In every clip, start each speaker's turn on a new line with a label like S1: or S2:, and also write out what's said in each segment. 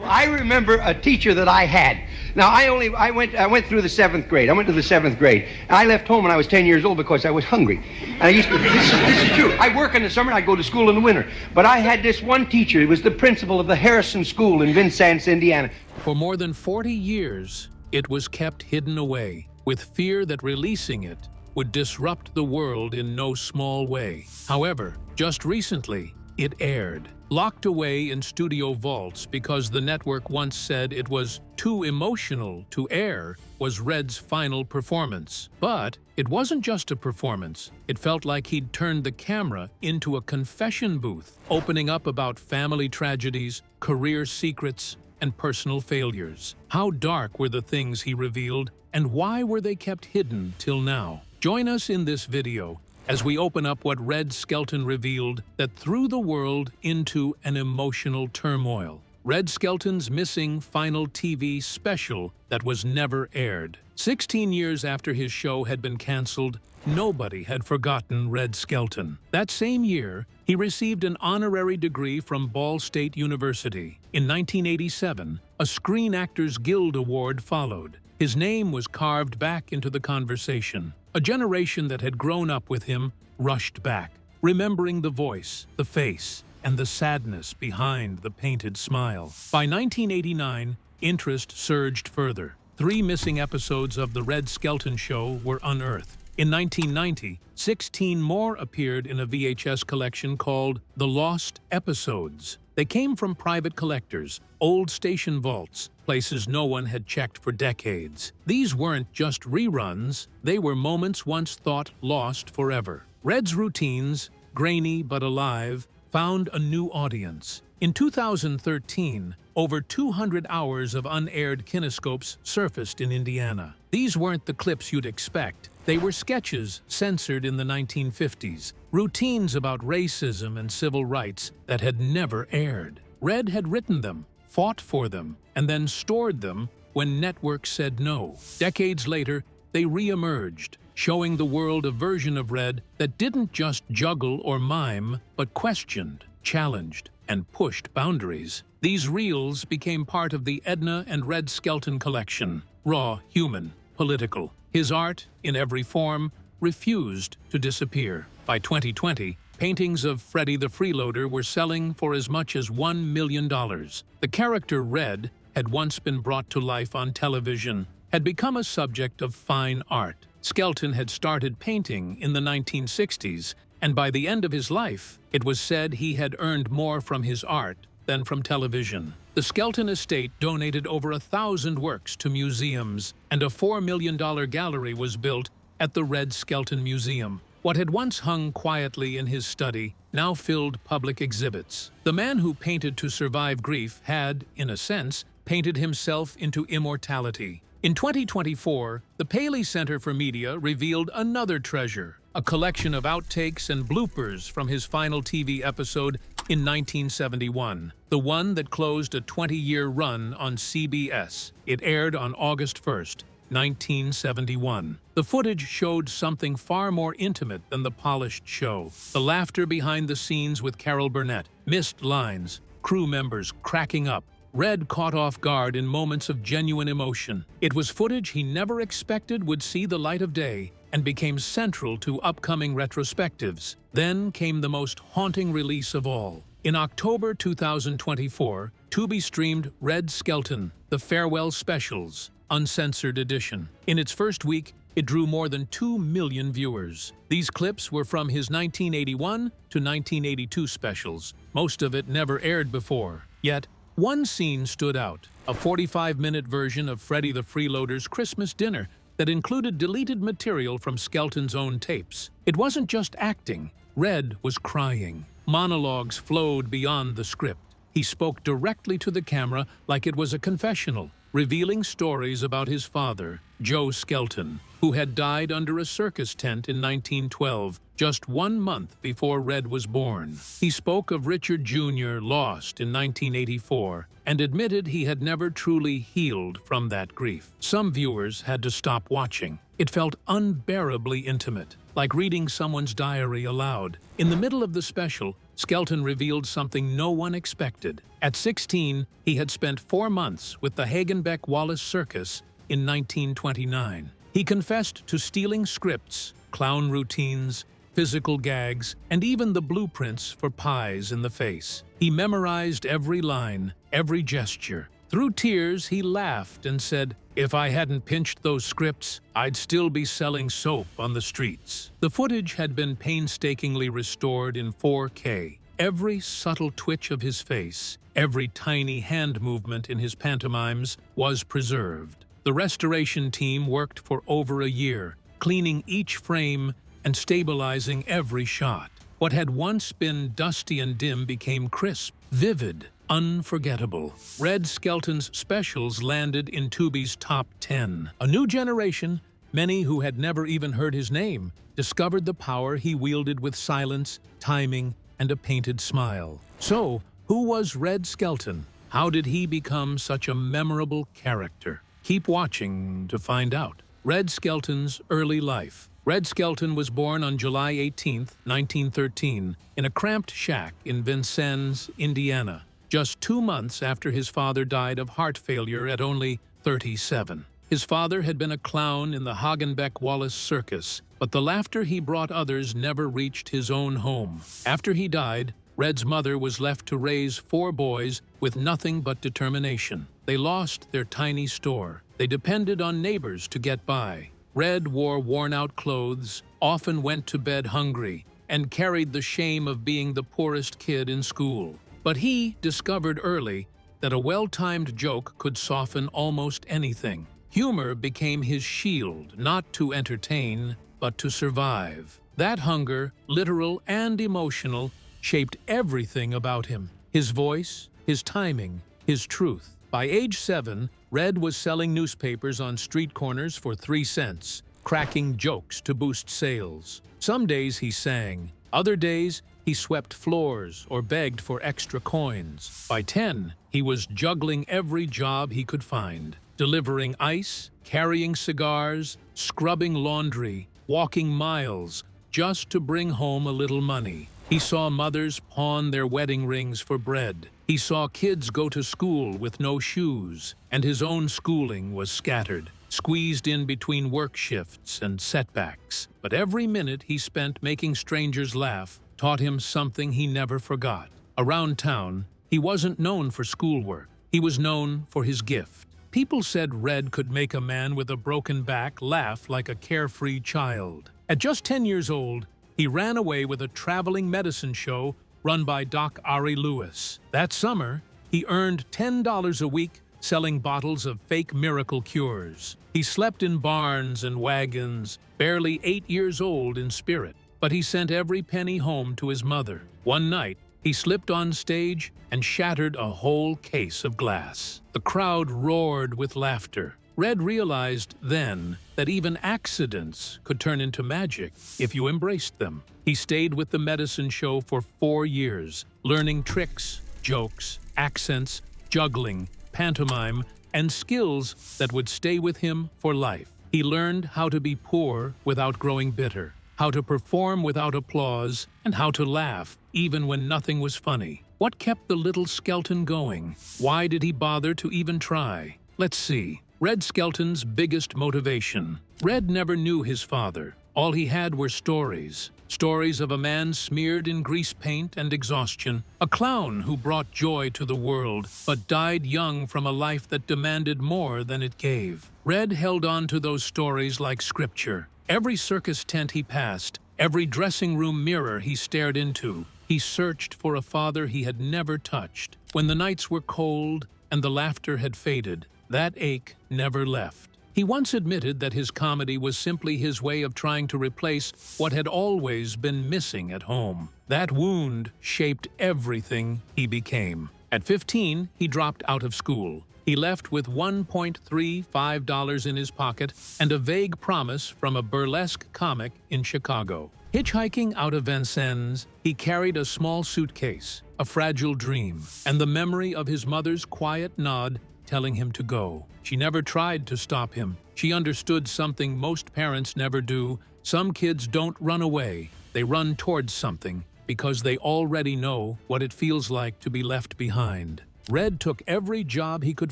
S1: I remember a teacher that I had. Now, I went through the 7th grade. I went to the 7th grade. And I left home when I was 10 years old because I was hungry. And I used to, this is true. I work in the summer and I go to school in the winter. But I had this one teacher. He was the principal of the Harrison School in Vincennes, Indiana.
S2: For more than 40 years, it was kept hidden away, with fear that releasing it would disrupt the world in no small way. However, just recently, it aired, locked away in studio vaults because the network once said it was too emotional to air, was Red's final performance. But it wasn't just a performance. It felt like he'd turned the camera into a confession booth, opening up about family tragedies, career secrets, and personal failures. How dark were the things he revealed, and why were they kept hidden till now? Join us in this video as we open up what Red Skelton revealed that threw the world into an emotional turmoil. Red Skelton's missing final TV special that was never aired. 16 years after his show had been canceled, nobody had forgotten Red Skelton. That same year, he received an honorary degree from Ball State University. In 1987, a Screen Actors Guild Award followed. His name was carved back into the conversation. A generation that had grown up with him rushed back, remembering the voice, the face, and the sadness behind the painted smile. By 1989, interest surged further. 3 missing episodes of The Red Skelton Show were unearthed. In 1990, 16 more appeared in a VHS collection called The Lost Episodes. They came from private collectors, old station vaults, places no one had checked for decades. These weren't just reruns, they were moments once thought lost forever. Red's routines, grainy but alive, found a new audience. In 2013, over 200 hours of unaired kinescopes surfaced in Indiana. These weren't the clips you'd expect. They were sketches censored in the 1950s, routines about racism and civil rights that had never aired. Red had written them, fought for them, and then stored them when networks said no. Decades later, they re-emerged, showing the world a version of Red that didn't just juggle or mime, but questioned, challenged, and pushed boundaries. These reels became part of the Edna and Red Skelton collection. Raw, human, political. His art, in every form, refused to disappear. By 2020, paintings of Freddy the Freeloader were selling for as much as $1 million. The character Red had once been brought to life on television, had become a subject of fine art. Skelton had started painting in the 1960s, and by the end of his life, it was said he had earned more from his art than from television. The Skelton estate donated over 1,000 works to museums, and a $4 million gallery was built at the Red Skelton Museum. What had once hung quietly in his study now filled public exhibits. The man who painted to survive grief had, in a sense, painted himself into immortality. In 2024, the Paley Center for Media revealed another treasure, a collection of outtakes and bloopers from his final TV episode in 1971, the one that closed a 20-year run on CBS. It aired on August 1st, 1971. The footage showed something far more intimate than the polished show. The laughter behind the scenes with Carol Burnett, missed lines, crew members cracking up. Red caught off guard in moments of genuine emotion. It was footage he never expected would see the light of day and became central to upcoming retrospectives. Then came the most haunting release of all. In October 2024, Tubi streamed Red Skelton, The Farewell Specials, Uncensored Edition. In its first week, it drew more than 2 million viewers. These clips were from his 1981 to 1982 specials. Most of it never aired before. Yet, one scene stood out, a 45-minute version of Freddy the Freeloader's Christmas dinner that included deleted material from Skelton's own tapes. It wasn't just acting. Red was crying. Monologues flowed beyond the script. He spoke directly to the camera like it was a confessional, revealing stories about his father, Joe Skelton, who had died under a circus tent in 1912, just 1 month before Red was born. He spoke of Richard Jr. lost in 1984 and admitted he had never truly healed from that grief. Some viewers had to stop watching. It felt unbearably intimate, like reading someone's diary aloud. In the middle of the special, Skelton revealed something no one expected. At 16, he had spent 4 months with the Hagenbeck-Wallace Circus in 1929. He confessed to stealing scripts, clown routines, physical gags, and even the blueprints for pies in the face. He memorized every line, every gesture. Through tears, he laughed and said, "If I hadn't pinched those scripts, I'd still be selling soap on the streets." The footage had been painstakingly restored in 4K. Every subtle twitch of his face, every tiny hand movement in his pantomimes was preserved. The restoration team worked for over a year, cleaning each frame and stabilizing every shot. What had once been dusty and dim became crisp, vivid, unforgettable. Red Skelton's specials landed in Tubi's top 10. A new generation, many who had never even heard his name, discovered the power he wielded with silence, timing, and a painted smile. So, who was Red Skelton? How did he become such a memorable character? Keep watching to find out. Red Skelton's early life. Red Skelton was born on July 18, 1913, in a cramped shack in Vincennes, Indiana, just 2 months after his father died of heart failure at only 37. His father had been a clown in the Hagenbeck-Wallace Circus, but the laughter he brought others never reached his own home. After he died, Red's mother was left to raise 4 boys with nothing but determination. They lost their tiny store. They depended on neighbors to get by. Red wore worn-out clothes, often went to bed hungry, and carried the shame of being the poorest kid in school. But he discovered early that a well-timed joke could soften almost anything. Humor became his shield, not to entertain, but to survive. That hunger, literal and emotional, shaped everything about him. His voice, his timing, his truth. By age 7, Red was selling newspapers on street corners for 3 cents, cracking jokes to boost sales. Some days he sang. Other days, he swept floors or begged for extra coins. By 10, he was juggling every job he could find, delivering ice, carrying cigars, scrubbing laundry, walking miles, just to bring home a little money. He saw mothers pawn their wedding rings for bread. He saw kids go to school with no shoes, and his own schooling was scattered, squeezed in between work shifts and setbacks. But every minute he spent making strangers laugh taught him something he never forgot. Around town, he wasn't known for schoolwork. He was known for his gift. People said Red could make a man with a broken back laugh like a carefree child. At just 10 years old, he ran away with a traveling medicine show run by Doc Ari Lewis. That summer, he earned $10 a week selling bottles of fake miracle cures. He slept in barns and wagons, barely 8 years old in spirit, but he sent every penny home to his mother. One night, he slipped on stage and shattered a whole case of glass. The crowd roared with laughter. Red realized then that even accidents could turn into magic if you embraced them. He stayed with the medicine show for 4 years, learning tricks, jokes, accents, juggling, pantomime, and skills that would stay with him for life. He learned how to be poor without growing bitter, how to perform without applause, and how to laugh even when nothing was funny. What kept the little Skelton going? Why did he bother to even try? Let's see. Red Skelton's biggest motivation. Red never knew his father. All he had were stories. Stories of a man smeared in grease paint and exhaustion, a clown who brought joy to the world, but died young from a life that demanded more than it gave. Red held on to those stories like scripture. Every circus tent he passed, every dressing room mirror he stared into, he searched for a father he had never touched. When the nights were cold and the laughter had faded, that ache never left. He once admitted that his comedy was simply his way of trying to replace what had always been missing at home. That wound shaped everything he became. At 15, he dropped out of school. He left with $1.35 in his pocket and a vague promise from a burlesque comic in Chicago. Hitchhiking out of Vincennes, he carried a small suitcase, a fragile dream, and the memory of his mother's quiet nod telling him to go. She never tried to stop him. She understood something most parents never do. Some kids don't run away. They run towards something, because they already know what it feels like to be left behind. Red took every job he could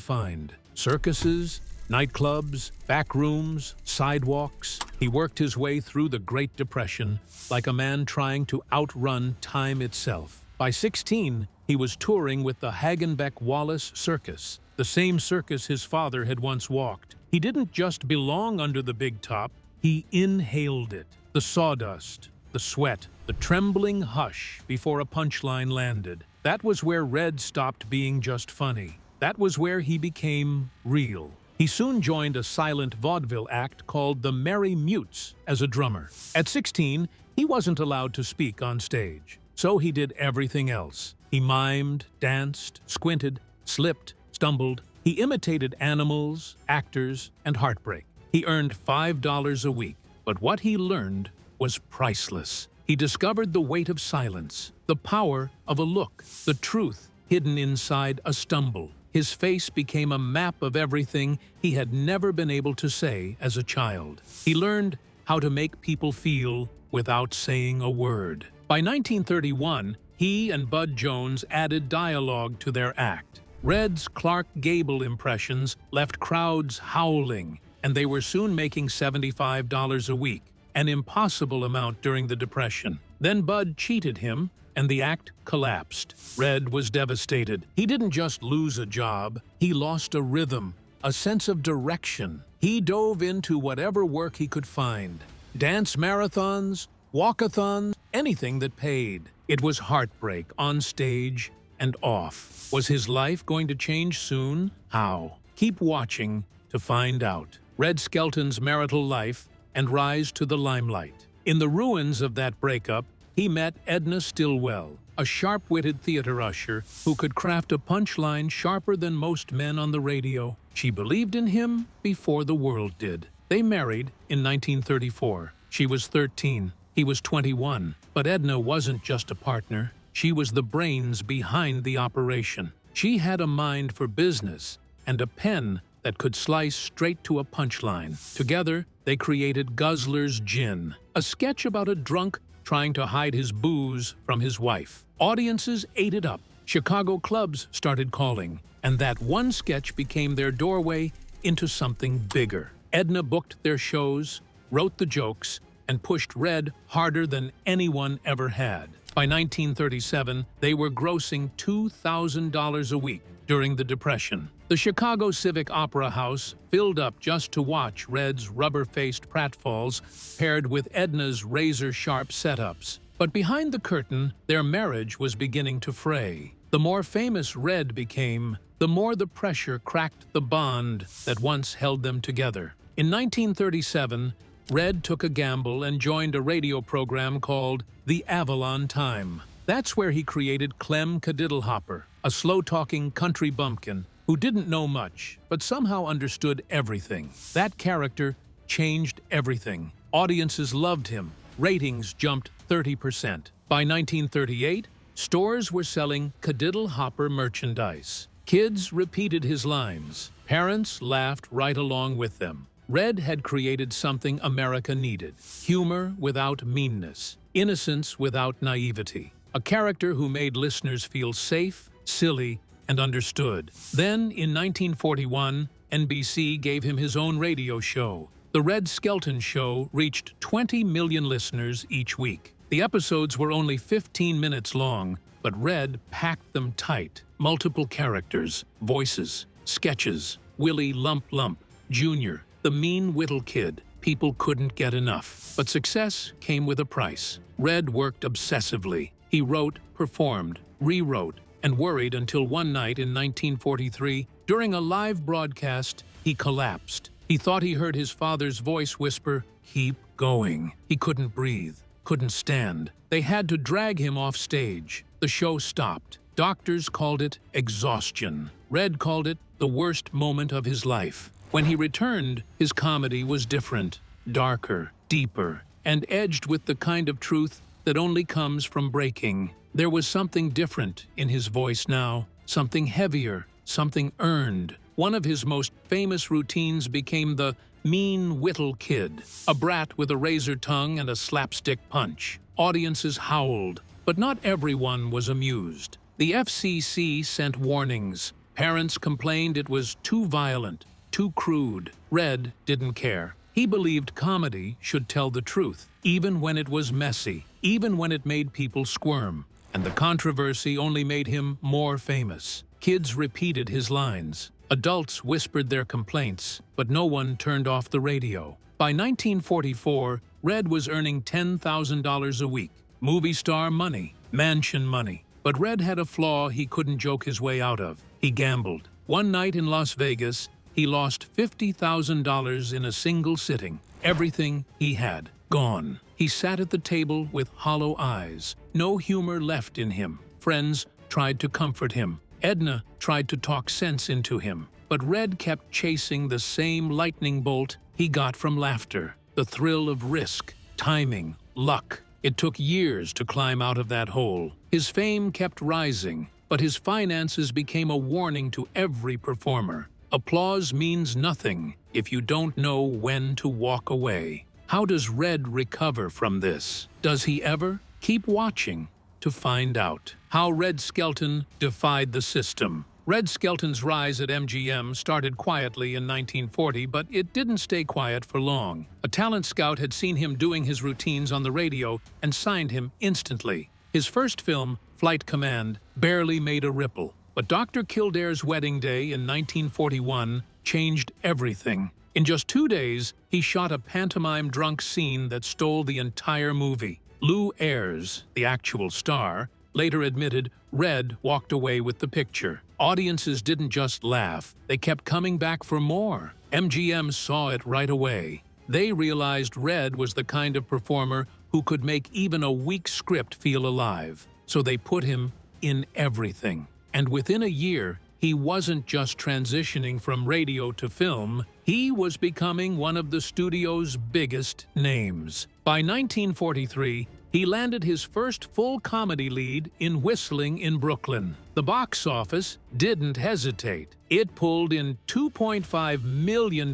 S2: find: circuses, nightclubs, back rooms, sidewalks. He worked his way through the Great Depression like a man trying to outrun time itself. By 16, he was touring with the Hagenbeck-Wallace Circus, the same circus his father had once walked. He didn't just belong under the big top, he inhaled it. The sawdust, the sweat, the trembling hush before a punchline landed. That was where Red stopped being just funny. That was where he became real. He soon joined a silent vaudeville act called the Merry Mutes as a drummer. At 16, he wasn't allowed to speak on stage, so he did everything else. He mimed, danced, squinted, slipped, stumbled. He imitated animals, actors, and heartbreak. He earned $5 a week, but what he learned was priceless. He discovered the weight of silence, the power of a look, the truth hidden inside a stumble. His face became a map of everything he had never been able to say as a child. He learned how to make people feel without saying a word. By 1931, he and Bud Jones added dialogue to their act. Red's Clark Gable impressions left crowds howling, and they were soon making $75 a week, an impossible amount during the Depression. Then Bud cheated him, and the act collapsed. Red was devastated. He didn't just lose a job, he lost a rhythm, a sense of direction. He dove into whatever work he could find. Dance marathons, walkathons, anything that paid. It was heartbreak on stage and off. Was his life going to change soon? How? Keep watching to find out. Red Skelton's marital life and rise to the limelight. In the ruins of that breakup, he met Edna Stillwell, a sharp-witted theater usher who could craft a punchline sharper than most men on the radio. She believed in him before the world did. They married in 1934. She was 13. He was 21. But Edna wasn't just a partner. She was the brains behind the operation. She had a mind for business and a pen that could slice straight to a punchline. Together, they created Guzzler's Gin, a sketch about a drunk trying to hide his booze from his wife. Audiences ate it up. Chicago clubs started calling, and that one sketch became their doorway into something bigger. Edna booked their shows, wrote the jokes, and pushed Red harder than anyone ever had. By 1937, they were grossing $2,000 a week during the Depression. The Chicago Civic Opera House filled up just to watch Red's rubber-faced pratfalls paired with Edna's razor-sharp setups. But behind the curtain, their marriage was beginning to fray. The more famous Red became, the more the pressure cracked the bond that once held them together. In 1937, Red took a gamble and joined a radio program called The Avalon Time. That's where he created Clem Cadiddlehopper, a slow-talking country bumpkin who didn't know much, but somehow understood everything. That character changed everything. Audiences loved him. Ratings jumped 30%. By 1938, stores were selling Cadiddlehopper merchandise. Kids repeated his lines. Parents laughed right along with them. Red had created something America needed: humor without meanness, innocence without naivety. A character who made listeners feel safe, silly, and understood. Then, in 1941, NBC gave him his own radio show. The Red Skelton Show reached 20 million listeners each week. The episodes were only 15 minutes long, but Red packed them tight. Multiple characters, voices, sketches. Willie Lump Lump, Jr., the mean Whittle Kid. People couldn't get enough. But success came with a price. Red worked obsessively. He wrote, performed, rewrote, and worried until one night in 1943, during a live broadcast, he collapsed. He thought he heard his father's voice whisper, "Keep going." He couldn't breathe, couldn't stand. They had to drag him off stage. The show stopped. Doctors called it exhaustion. Red called it the worst moment of his life. When he returned, his comedy was different, darker, deeper, and edged with the kind of truth that only comes from breaking. There was something different in his voice now, something heavier, something earned. One of his most famous routines became the mean Whittle Kid, a brat with a razor tongue and a slapstick punch. Audiences howled, But not everyone was amused. The FCC sent warnings. Parents complained it was too violent, too crude. Red didn't care. He believed comedy should tell the truth, even when it was messy, even when it made people squirm. And the controversy only made him more famous. Kids repeated his lines. Adults whispered their complaints, but no one turned off the radio. By 1944, Red was earning $10,000 a week. Movie star money, mansion money. But Red had a flaw he couldn't joke his way out of. He gambled. One night in Las Vegas, he lost $50,000 in a single sitting. Everything he had, gone. He sat at the table with hollow eyes. No humor left in him. Friends tried to comfort him. Edna tried to talk sense into him. But Red kept chasing the same lightning bolt he got from laughter. The thrill of risk, timing, luck. It took years to climb out of that hole. His fame kept rising, but his finances became a warning to every performer. Applause means nothing if you don't know when to walk away. How does Red recover from this? Does he ever? Keep watching to find out. How Red Skelton defied the system. Red Skelton's rise at MGM started quietly in 1940, but it didn't stay quiet for long. A talent scout had seen him doing his routines on the radio and signed him instantly. His first film, Flight Command, barely made a ripple. But Dr. Kildare's Wedding Day in 1941 changed everything. In just 2 days, he shot a pantomime drunk scene that stole the entire movie. Lou Ayres, the actual star, later admitted Red walked away with the picture. Audiences didn't just laugh, they kept coming back for more. MGM saw it right away. They realized Red was the kind of performer who could make even a weak script feel alive. So they put him in everything. And within a year, he wasn't just transitioning from radio to film, he was becoming one of the studio's biggest names. By 1943, he landed his first full comedy lead in Whistling in Brooklyn. The box office didn't hesitate. It pulled in $2.5 million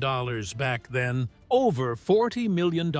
S2: back then, over $40 million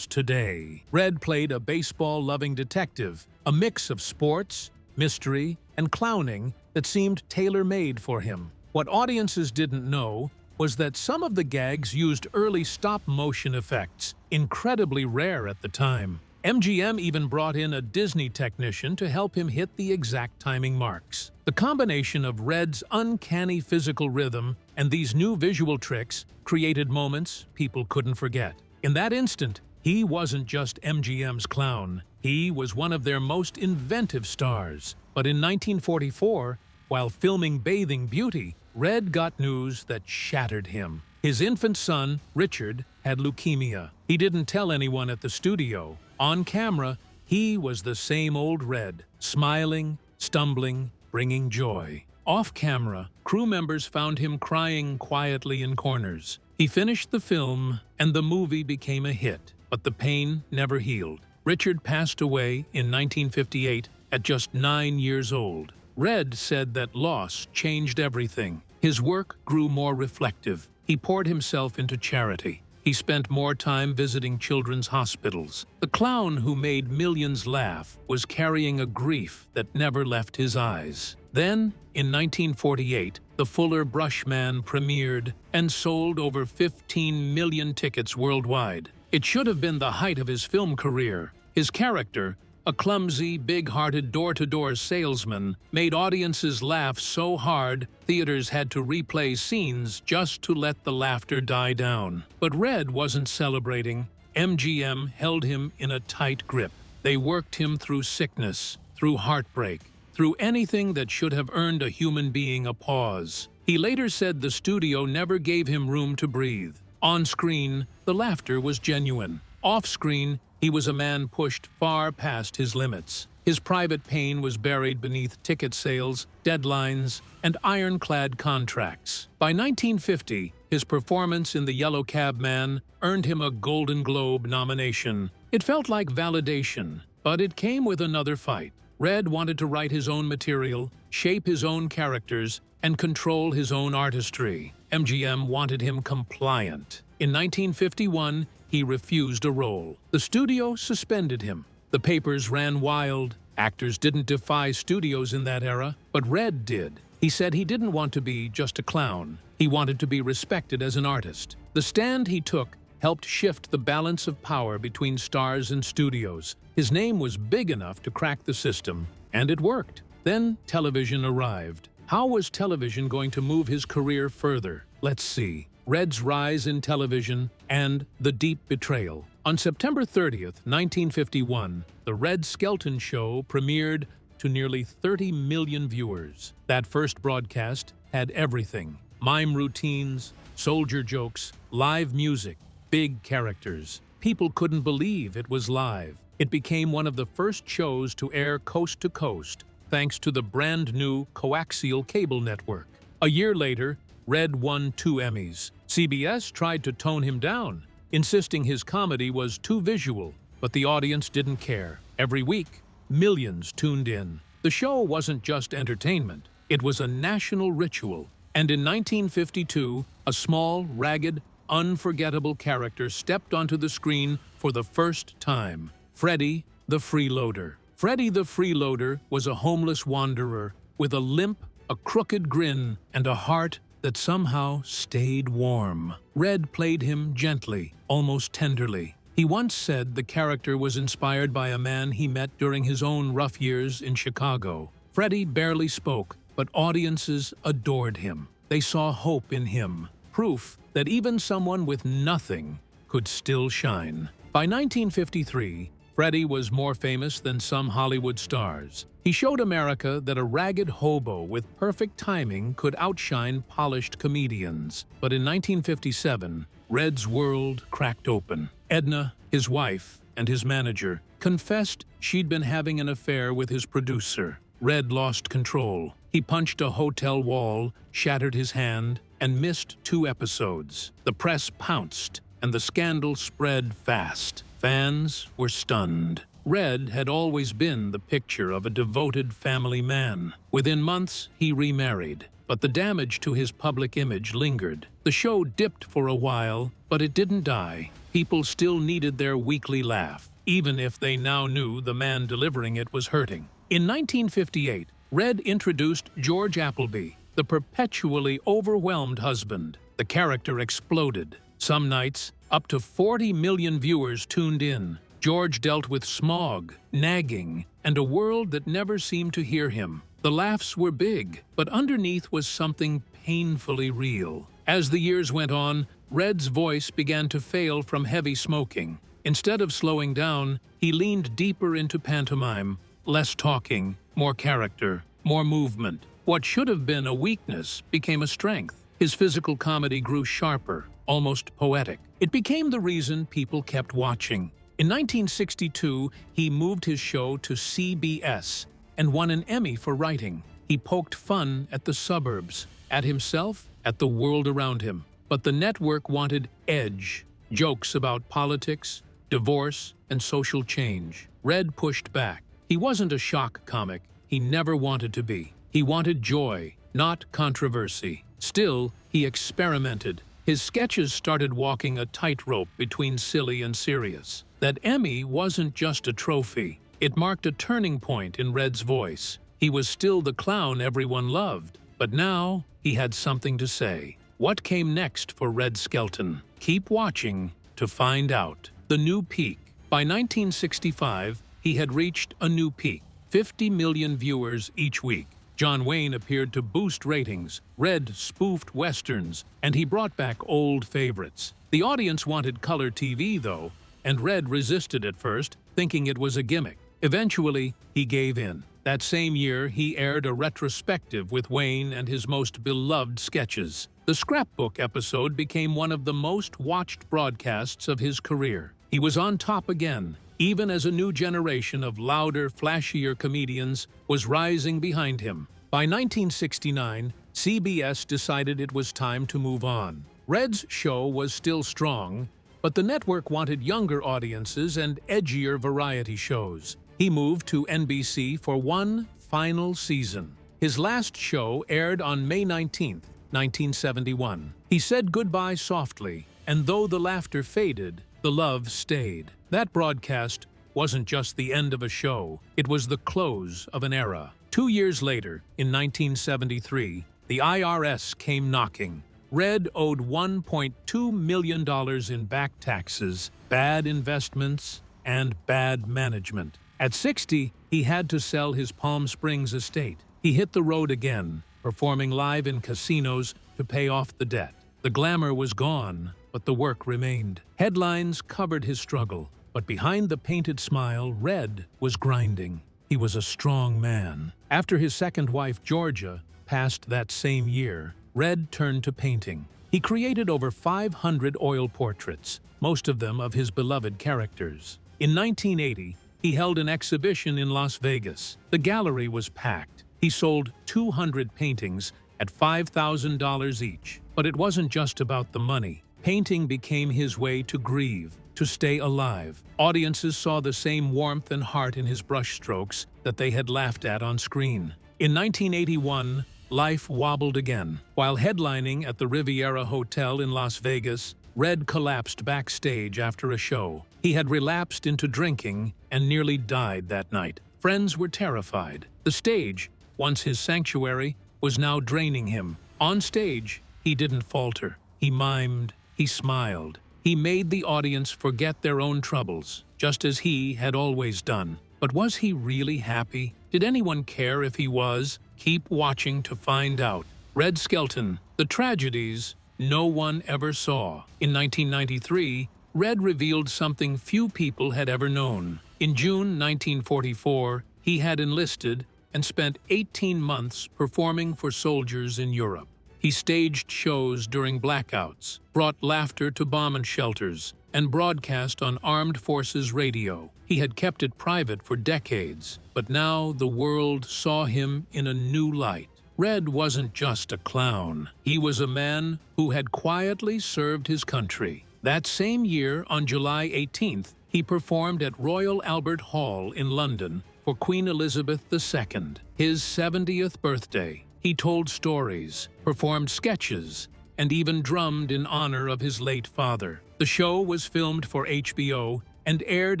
S2: today. Red played a baseball-loving detective, a mix of sports, mystery, and clowning that seemed tailor-made for him. What audiences didn't know was that some of the gags used early stop-motion effects, incredibly rare at the time. MGM even brought in a Disney technician to help him hit the exact timing marks. The combination of Red's uncanny physical rhythm and these new visual tricks created moments people couldn't forget. In that instant, he wasn't just MGM's clown. He was one of their most inventive stars. But in 1944, while filming Bathing Beauty, Red got news that shattered him. His infant son, Richard, had leukemia. He didn't tell anyone at the studio. On camera, he was the same old Red, smiling, stumbling, bringing joy. Off camera, crew members found him crying quietly in corners. He finished the film, and the movie became a hit, but the pain never healed. Richard passed away in 1958 at just 9 years old. Red said that loss changed everything. His work grew more reflective. He poured himself into charity. He spent more time visiting children's hospitals. The clown who made millions laugh was carrying a grief that never left his eyes. Then, in 1948, The Fuller Brush Man premiered and sold over 15 million tickets worldwide. It should have been the height of his film career. His character, a clumsy, big-hearted door-to-door salesman, made audiences laugh so hard theaters had to replay scenes just to let the laughter die down. But Red wasn't celebrating. MGM held him in a tight grip. They worked him through sickness, through heartbreak, through anything that should have earned a human being a pause. He later said the studio never gave him room to breathe. On screen, the laughter was genuine. Off screen, he was a man pushed far past his limits. His private pain was buried beneath ticket sales, deadlines, and ironclad contracts. By 1950, his performance in The Yellow Cab Man earned him a Golden Globe nomination. It felt like validation, but it came with another fight. Red wanted to write his own material, shape his own characters, and control his own artistry. MGM wanted him compliant. In 1951, he refused a role. The studio suspended him. The papers ran wild, Actors didn't defy studios in that era, but Red did. He said he didn't want to be just a clown. He wanted to be respected as an artist. The stand he took helped shift the balance of power between stars and studios. His name was big enough to crack the system, and it worked. Then television arrived. How was television going to move his career further? Let's see. Red's rise in television and the deep betrayal. On September 30th, 1951, the Red Skelton show premiered to nearly 30 million viewers. That first broadcast had everything: mime routines, soldier jokes, live music, big characters. People couldn't believe it was live. It became one of the first shows to air coast to coast, thanks to the brand new coaxial cable network. A year later, Red won 2 Emmys. CBS tried to tone him down, insisting his comedy was too visual, but the audience didn't care. Every week, millions tuned in. The show wasn't just entertainment, it was a national ritual. And in 1952, a small, ragged, unforgettable character stepped onto the screen for the first time: Freddie the Freeloader. Freddie the Freeloader was a homeless wanderer with a limp, a crooked grin, and a heart that somehow stayed warm. Red played him gently, almost tenderly. He once said the character was inspired by a man he met during his own rough years in Chicago. Freddie barely spoke, but audiences adored him. They saw hope in him, proof that even someone with nothing could still shine. By 1953, Freddie was more famous than some Hollywood stars. He showed America that a ragged hobo with perfect timing could outshine polished comedians. But in 1957, Red's world cracked open. Edna, his wife, and his manager confessed she'd been having an affair with his producer. Red lost control. He punched a hotel wall, shattered his hand, and missed 2 episodes. The press pounced, and the scandal spread fast. Fans were stunned. Red had always been the picture of a devoted family man. Within months, he remarried, but the damage to his public image lingered. The show dipped for a while, but it didn't die. People still needed their weekly laugh, even if they now knew the man delivering it was hurting. In 1958, Red introduced George Appleby, the perpetually overwhelmed husband. The character exploded. Some nights, up to 40 million viewers tuned in. George dealt with smog, nagging, and a world that never seemed to hear him. The laughs were big, but underneath was something painfully real. As the years went on, Red's voice began to fail from heavy smoking. Instead of slowing down, he leaned deeper into pantomime. Less talking, more character, more movement. What should have been a weakness became a strength. His physical comedy grew sharper, almost poetic. It became the reason people kept watching. In 1962, he moved his show to CBS and won an Emmy for writing. He poked fun at the suburbs, at himself, at the world around him. But the network wanted edge, jokes about politics, divorce, and social change. Red pushed back. He wasn't a shock comic. He never wanted to be. He wanted joy, not controversy. Still, he experimented. His sketches started walking a tightrope between silly and serious. That Emmy wasn't just a trophy. It marked a turning point in Red's voice. He was still the clown everyone loved, but now he had something to say. What came next for Red Skelton? Keep watching to find out. The new peak. By 1965, he had reached a new peak. 50 million viewers each week. John Wayne appeared to boost ratings. Red spoofed westerns, and he brought back old favorites. The audience wanted color TV, though, and Red resisted at first, thinking it was a gimmick. Eventually, he gave in. That same year, he aired a retrospective with Wayne and his most beloved sketches. The scrapbook episode became one of the most watched broadcasts of his career. He was on top again, even as a new generation of louder, flashier comedians was rising behind him. By 1969, CBS decided it was time to move on. Red's show was still strong, but the network wanted younger audiences and edgier variety shows. He moved to NBC for one final season. His last show aired on May 19, 1971. He said goodbye softly, and though the laughter faded, the love stayed. That broadcast wasn't just the end of a show, it was the close of an era. 2 years later, in 1973, the IRS came knocking. Red owed $1.2 million in back taxes, bad investments, and bad management. At 60, he had to sell his Palm Springs estate. He hit the road again, performing live in casinos to pay off the debt. The glamour was gone, but the work remained. Headlines covered his struggle, but behind the painted smile, Red was grinding. He was a strong man. After his second wife, Georgia, passed that same year, Red turned to painting. He created over 500 oil portraits, most of them of his beloved characters. In 1980, he held an exhibition in Las Vegas. The gallery was packed. He sold 200 paintings at $5,000 each. But it wasn't just about the money. Painting became his way to grieve, to stay alive. Audiences saw the same warmth and heart in his brushstrokes that they had laughed at on screen. In 1981, life wobbled again. While headlining at the Riviera Hotel in Las Vegas, Red collapsed backstage after a show. He had relapsed into drinking and nearly died that night. Friends were terrified. The stage, once his sanctuary, was now draining him. On stage, he didn't falter. He mimed, he smiled. He made the audience forget their own troubles, just as he had always done. But was he really happy? Did anyone care if he was? Keep watching to find out. Red Skelton, the tragedies no one ever saw. In 1993, Red revealed something few people had ever known. In June 1944, he had enlisted and spent 18 months performing for soldiers in Europe. He staged shows during blackouts, brought laughter to bomb shelters, and broadcast on Armed Forces Radio. He had kept it private for decades, but now the world saw him in a new light. Red wasn't just a clown. He was a man who had quietly served his country. That same year, on July 18th, he performed at Royal Albert Hall in London for Queen Elizabeth II, his 70th birthday. He told stories, performed sketches, and even drummed in honor of his late father. The show was filmed for HBO and aired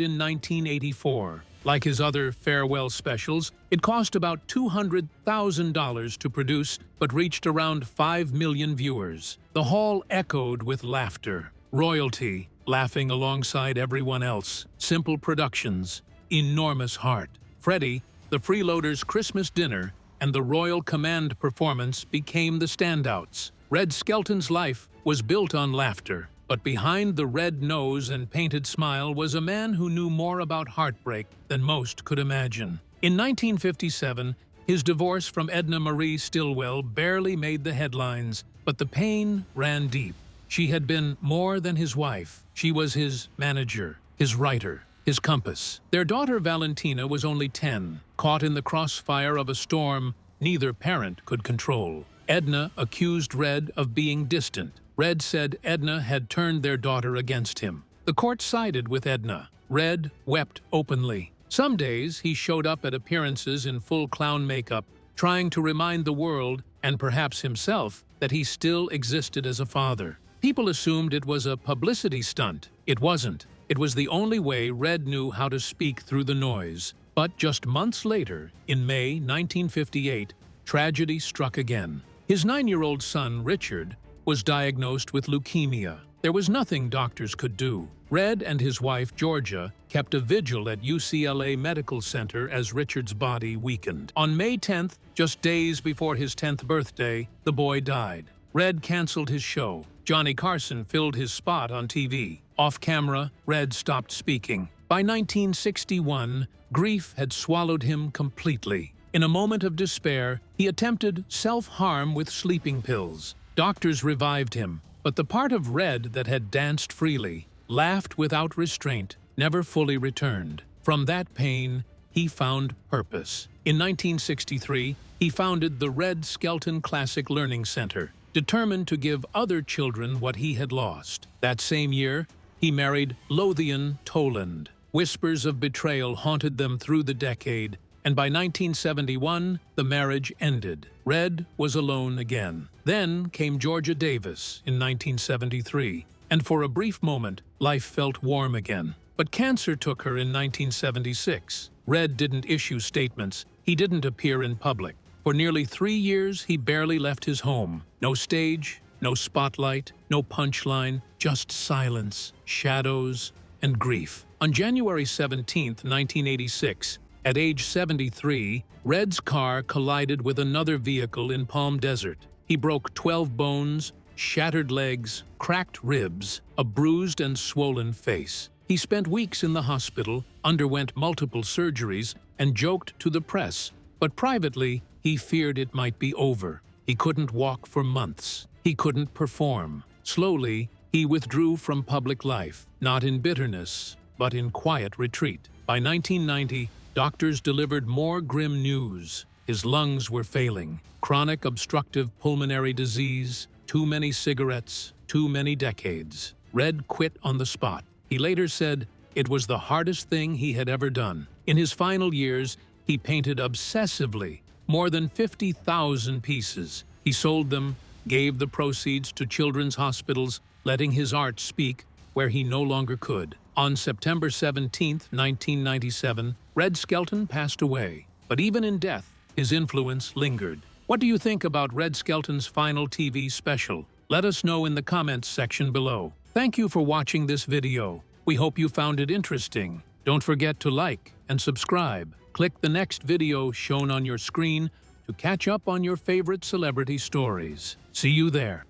S2: in 1984. Like his other farewell specials, it cost about $200,000 to produce, but reached around 5 million viewers. The hall echoed with laughter. Royalty, laughing alongside everyone else. Simple productions, enormous heart. Freddie, the Freeloaders' Christmas dinner, and the Royal Command performance became the standouts. Red Skelton's life was built on laughter, but behind the red nose and painted smile was a man who knew more about heartbreak than most could imagine. In 1957, his divorce from Edna Marie Stilwell barely made the headlines, but the pain ran deep. She had been more than his wife. She was his manager, his writer, his compass. Their daughter Valentina was only 10, caught in the crossfire of a storm neither parent could control. Edna accused Red of being distant. Red said Edna had turned their daughter against him. The court sided with Edna. Red wept openly. Some days he showed up at appearances in full clown makeup, trying to remind the world, and perhaps himself, that he still existed as a father. People assumed it was a publicity stunt. It wasn't. It was the only way Red knew how to speak through the noise. But just months later, in May 1958, tragedy struck again. His 9-year-old son, Richard, was diagnosed with leukemia. There was nothing doctors could do. Red and his wife, Georgia, kept a vigil at UCLA Medical Center as Richard's body weakened. On May 10th, just days before his 10th birthday, the boy died. Red canceled his show. Johnny Carson filled his spot on TV. Off camera, Red stopped speaking. By 1961, grief had swallowed him completely. In a moment of despair, he attempted self-harm with sleeping pills. Doctors revived him, but the part of Red that had danced freely, laughed without restraint, never fully returned. From that pain, he found purpose. In 1963, he founded the Red Skelton Classic Learning Center, determined to give other children what he had lost. That same year, he married Lothian Toland. Whispers of betrayal haunted them through the decade, and by 1971, the marriage ended. Red was alone again. Then came Georgia Davis in 1973, and for a brief moment, life felt warm again. But cancer took her in 1976. Red didn't issue statements. He didn't appear in public. For nearly 3 years, he barely left his home. No stage, no spotlight, no punchline, just silence, shadows, and grief. On January 17, 1986, at age 73, Red's car collided with another vehicle in Palm Desert. He broke 12 bones, shattered legs, cracked ribs, a bruised and swollen face. He spent weeks in the hospital, underwent multiple surgeries, and joked to the press. But privately, he feared it might be over. He couldn't walk for months. He couldn't perform. Slowly, he withdrew from public life, not in bitterness, but in quiet retreat. By 1990, doctors delivered more grim news. His lungs were failing. Chronic obstructive pulmonary disease, too many cigarettes, too many decades. Red quit on the spot. He later said it was the hardest thing he had ever done. In his final years, he painted obsessively, more than 50,000 pieces. He sold them, gave the proceeds to children's hospitals, letting his art speak where he no longer could. On September 17, 1997, Red Skelton passed away. But even in death, his influence lingered. What do you think about Red Skelton's final TV special? Let us know in the comments section below. Thank you for watching this video. We hope you found it interesting. Don't forget to like and subscribe. Click the next video shown on your screen to catch up on your favorite celebrity stories. See you there.